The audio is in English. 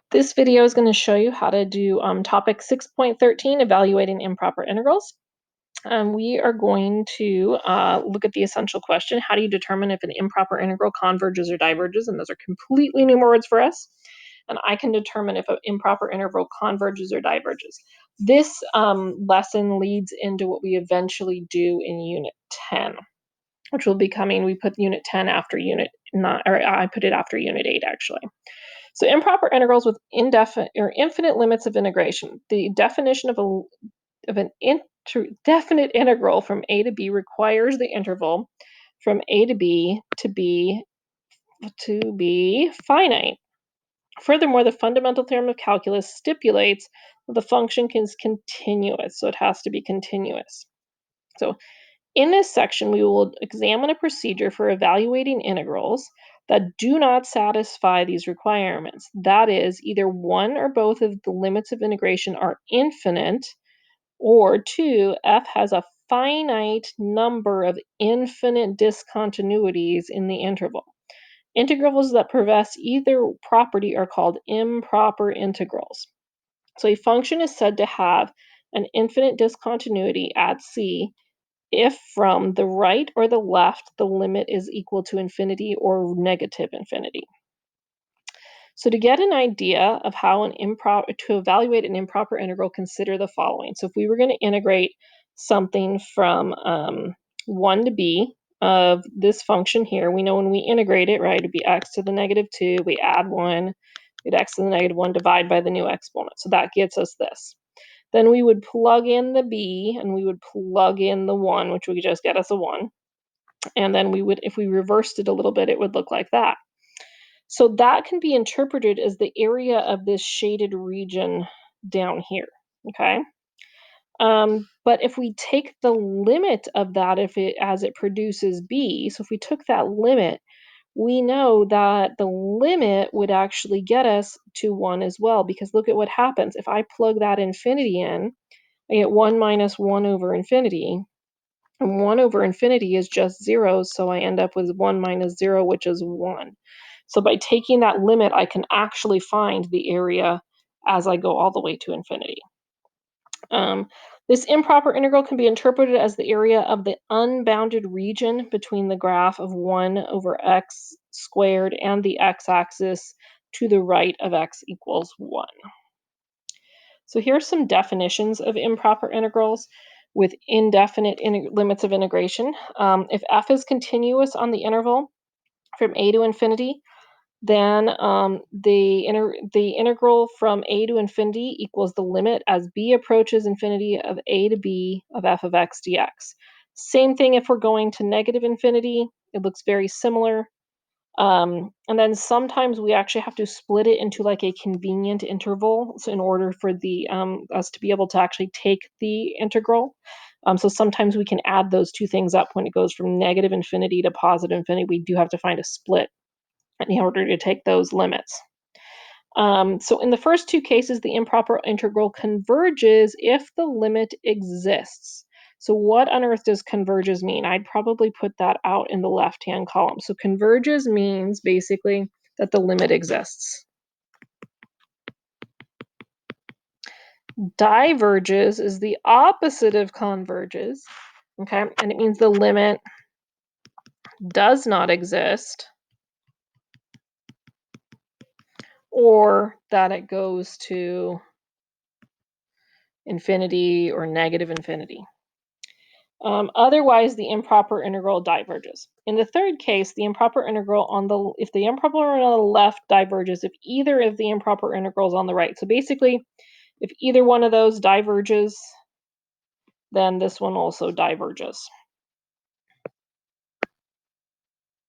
This video is going to show you how to do topic 6.13, evaluating improper integrals. We are going to look at the essential question: how do you determine if an improper integral converges or diverges? And those are completely new words for us. And I can determine if an improper integral converges or diverges. This lesson leads into what we eventually do in Unit 10, which will be coming. We put Unit 10 after Unit 9, or I put it after Unit 8, actually. So improper integrals with indefinite or infinite limits of integration. The definition of an definite integral from a to b requires the interval from a to b to be finite. Furthermore, the fundamental theorem of calculus stipulates that the function is continuous, so it has to be continuous. So in this section, we will examine a procedure for evaluating integrals that do not satisfy these requirements. That is, either one or both of the limits of integration are infinite, or two, f has a finite number of infinite discontinuities in the interval. Integrals that possess either property are called improper integrals. So a function is said to have an infinite discontinuity at c if from the right or the left the limit is equal to infinity or negative infinity. So to get an idea of how to evaluate an improper integral, consider the following. So if we were going to integrate something from 1 to b of this function here, we know when we integrate it, right, it'd be x to the negative 2, we add 1, we'd x to the negative 1, divide by the new exponent. So that gets us this. Then we would plug in the b, and we would plug in the 1, which would just get us a 1. And then we would, if we reversed it a little bit, it would look like that. So that can be interpreted as the area of this shaded region down here, okay? But if we take the limit of that, as it produces b, so if we took that limit, we know that the limit would actually get us to 1 as well, because look at what happens. If I plug that infinity in, I get 1 minus 1 over infinity. And 1 over infinity is just 0, so I end up with 1 minus 0, which is 1. So by taking that limit, I can actually find the area as I go all the way to infinity. This improper integral can be interpreted as the area of the unbounded region between the graph of 1 over x squared and the x-axis to the right of x equals 1. So here are some definitions of improper integrals with indefinite limits of integration. If f is continuous on the interval from a to infinity, then the integral from a to infinity equals the limit as b approaches infinity of a to b of f of x dx. Same thing if we're going to negative infinity. It looks very similar. And then sometimes we actually have to split it into like a convenient interval, so in order for the us to be able to actually take the integral. So sometimes we can add those two things up when it goes from negative infinity to positive infinity. We do have to find a split in order to take those limits. So in the first two cases, the improper integral converges if the limit exists. So what on earth does converges mean? I'd probably put that out in the left-hand column. So converges means basically that the limit exists. Diverges is the opposite of converges, okay? And it means the limit does not exist, or that it goes to infinity or negative infinity. Otherwise, the improper integral diverges. In the third case, the improper integral if the improper integral on the left diverges if either of the improper integrals on the right. So basically, if either one of those diverges, then this one also diverges.